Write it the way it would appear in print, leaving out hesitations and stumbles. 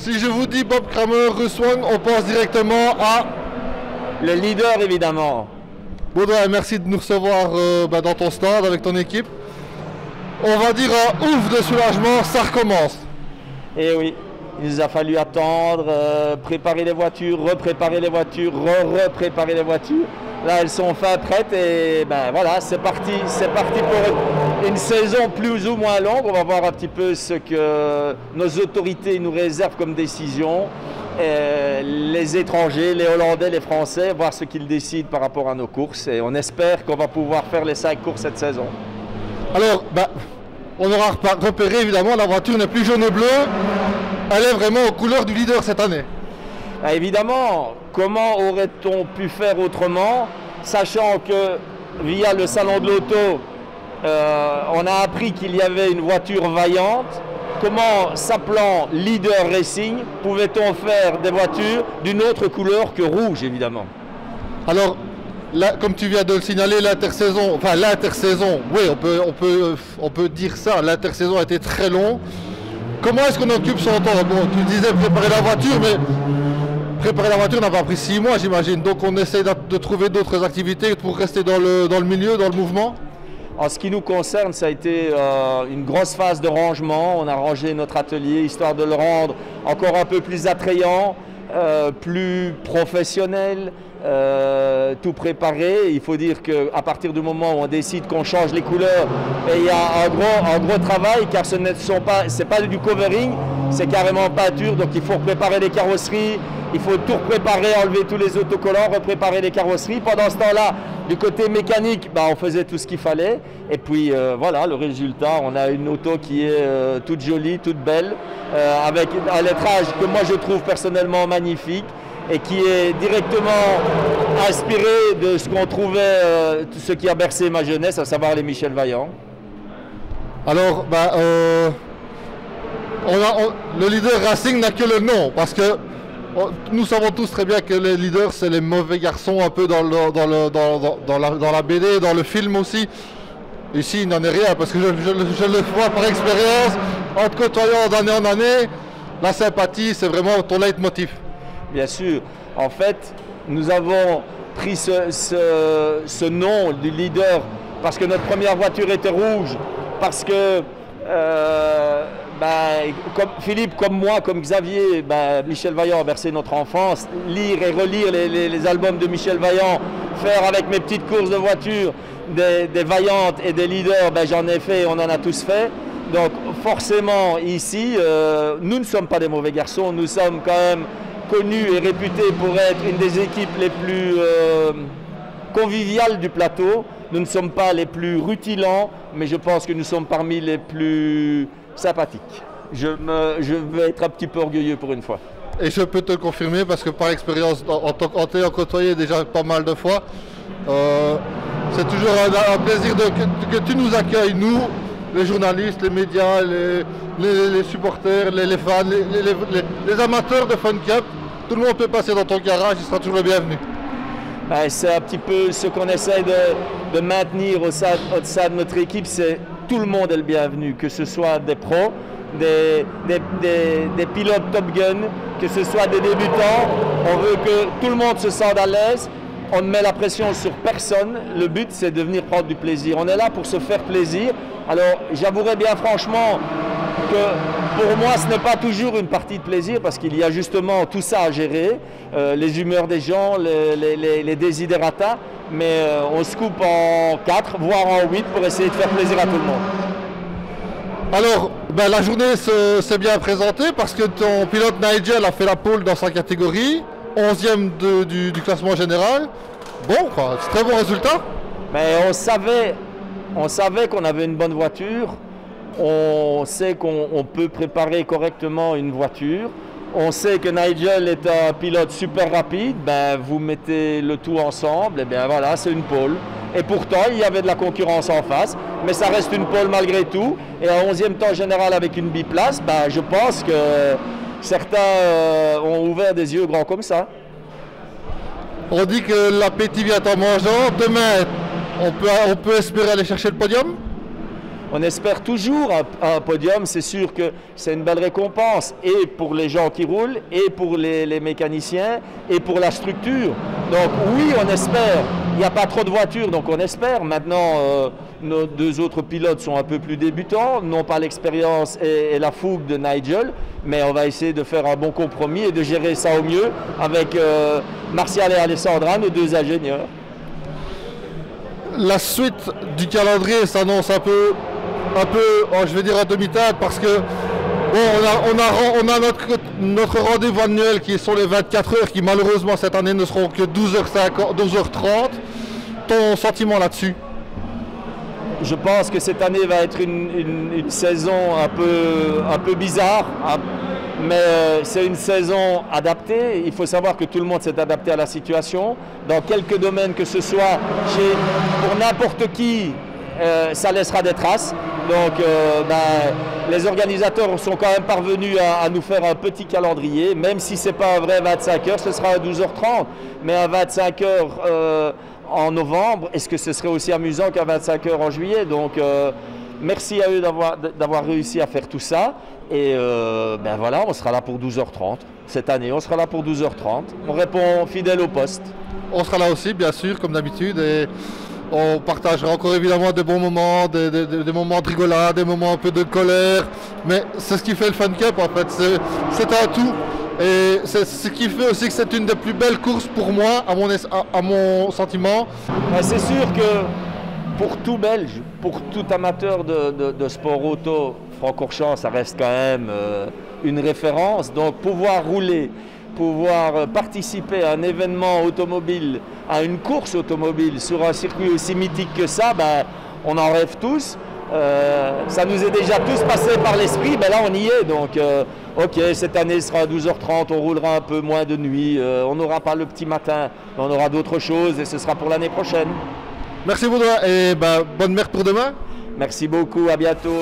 Si je vous dis Bob Kramer, Russ Wang, on pense directement à... Le leader, évidemment. Baudouin, merci de nous recevoir dans ton stand avec ton équipe. On va dire un ouf de soulagement, ça recommence. Et oui, il nous a fallu attendre, préparer les voitures, repréparer les voitures, repréparer les voitures. Là, elles sont enfin prêtes et ben voilà, c'est parti pour une saison plus ou moins longue. On va voir un petit peu ce que nos autorités nous réservent comme décision. Les étrangers, les Hollandais, les Français, voir ce qu'ils décident par rapport à nos courses. Et on espère qu'on va pouvoir faire les 5 courses cette saison. Alors, on aura repéré évidemment, la voiture n'est plus jaune et bleue. Elle est vraiment aux couleurs du leader cette année. Ah, évidemment, comment aurait-on pu faire autrement, sachant que via le salon de l'auto, on a appris qu'il y avait une voiture vaillante. Comment, s'appelant Leader Racing, pouvait-on faire des voitures d'une autre couleur que rouge, évidemment? Alors, là, comme tu viens de le signaler, l'intersaison, oui, on peut dire ça, l'intersaison a été très long. Comment est-ce qu'on occupe son temps? Bon, tu disais préparer la voiture, mais préparer la voiture n'a pas pris 6 mois, j'imagine. Donc on essaie de trouver d'autres activités pour rester dans le milieu, dans le mouvement. En ce qui nous concerne, ça a été une grosse phase de rangement. On a rangé notre atelier, histoire de le rendre encore un peu plus attrayant, plus professionnel, tout préparé. Il faut dire qu'à partir du moment où on décide qu'on change les couleurs, il y a un gros travail, car c'est pas du covering, c'est carrément peinture. Donc il faut préparer les carrosseries, il faut tout préparer, enlever tous les autocollants, repréparer les carrosseries. Pendant ce temps-là, du côté mécanique, on faisait tout ce qu'il fallait. Et puis voilà, le résultat, on a une auto qui est toute jolie, toute belle, avec un lettrage que moi je trouve personnellement magnifique et qui est directement inspiré de ce qu'on trouvait, ce qui a bercé ma jeunesse, à savoir les Michel Vaillant. Alors, le leader Racing n'a que le nom, parce que nous savons tous très bien que les leaders, c'est les mauvais garçons un peu dans la BD, dans le film aussi. Ici, il n'en est rien, parce que je le vois par expérience, en te côtoyant d'année en année, la sympathie, c'est vraiment ton leitmotiv. Bien sûr. En fait, nous avons pris ce nom du leader parce que notre première voiture était rouge, parce que comme Philippe, comme moi, comme Xavier, Michel Vaillant a bercé notre enfance. Lire et relire les albums de Michel Vaillant, faire avec mes petites courses de voiture des Vaillantes et des leaders, j'en ai fait, on en a tous fait. Donc forcément ici, nous ne sommes pas des mauvais garçons, nous sommes quand même connus et réputés pour être une des équipes les plus conviviales du plateau. Nous ne sommes pas les plus rutilants, mais je pense que nous sommes parmi les plus sympathiques. Je vais être un petit peu orgueilleux pour une fois. Et je peux te le confirmer parce que par expérience, en t'ayant côtoyé déjà pas mal de fois, c'est toujours un plaisir que tu nous accueilles, nous, les journalistes, les médias, les supporters, les fans, les amateurs de Fun Cup. Tout le monde peut passer dans ton garage, il sera toujours le bienvenu. C'est un petit peu ce qu'on essaie de maintenir au sein de notre équipe, c'est tout le monde est le bienvenu, que ce soit des pros, des pilotes Top Gun, que ce soit des débutants. On veut que tout le monde se sente à l'aise. On ne met la pression sur personne. Le but, c'est de venir prendre du plaisir. On est là pour se faire plaisir. Alors, j'avouerai bien franchement que pour moi, ce n'est pas toujours une partie de plaisir parce qu'il y a justement tout ça à gérer, les humeurs des gens, les desiderata, mais on se coupe en 4, voire en 8 pour essayer de faire plaisir à tout le monde. Alors, la journée s'est bien présentée parce que ton pilote Nigel a fait la pole dans sa catégorie, 11e du classement général. Bon, c'est très bon résultat. Mais on savait qu'on avait une bonne voiture. On sait qu'on peut préparer correctement une voiture. On sait que Nigel est un pilote super rapide. Vous mettez le tout ensemble, et bien voilà, c'est une pole. Et pourtant, il y avait de la concurrence en face, mais ça reste une pole malgré tout. Et un 11e temps général avec une biplace, je pense que certains ont ouvert des yeux grands comme ça. On dit que l'appétit vient en mangeant. Demain, on peut espérer aller chercher le podium? On espère toujours un podium, c'est sûr que c'est une belle récompense, et pour les gens qui roulent, et pour les mécaniciens, et pour la structure. Donc oui, on espère. Il n'y a pas trop de voitures, donc on espère. Maintenant, nos deux autres pilotes sont un peu plus débutants, n'ont pas l'expérience et la fougue de Nigel, mais on va essayer de faire un bon compromis et de gérer ça au mieux avec Martial et Alessandra, nos deux ingénieurs. La suite du calendrier s'annonce un peu, je vais dire à demi-teinte, parce que bon, on a notre rendez-vous annuel qui sont les 24 heures, qui malheureusement cette année ne seront que 12h30. Ton sentiment là-dessus? Je pense que cette année va être une saison un peu bizarre, mais c'est une saison adaptée. Il faut savoir que tout le monde s'est adapté à la situation. Dans quelques domaines que ce soit, pour n'importe qui, ça laissera des traces. Donc les organisateurs sont quand même parvenus à nous faire un petit calendrier, même si ce n'est pas un vrai 25 heures, ce sera à 12h30. Mais un 25 heures en novembre, est-ce que ce serait aussi amusant qu'un 25 heures en juillet? Donc merci à eux d'avoir réussi à faire tout ça. Et voilà, on sera là pour 12h30. Cette année, on sera là pour 12h30. On répond fidèle au poste. On sera là aussi, bien sûr, comme d'habitude. Et on partagera encore évidemment des bons moments, des moments de rigolade, des moments un peu de colère. Mais c'est ce qui fait le Fun Cup en fait. C'est un tout. Et c'est ce qui fait aussi que c'est une des plus belles courses pour moi, à mon sentiment. C'est sûr que pour tout Belge, pour tout amateur de sport auto, Francorchamps, ça reste quand même une référence. Donc pouvoir rouler, pouvoir participer à un événement automobile, à une course automobile sur un circuit aussi mythique que ça, on en rêve tous. Ça nous est déjà tous passé par l'esprit, là on y est. Donc ok, cette année sera à 12h30, on roulera un peu moins de nuit, on n'aura pas le petit matin, mais on aura d'autres choses et ce sera pour l'année prochaine. Merci Baudouin et bonne mère pour demain. Merci beaucoup, à bientôt.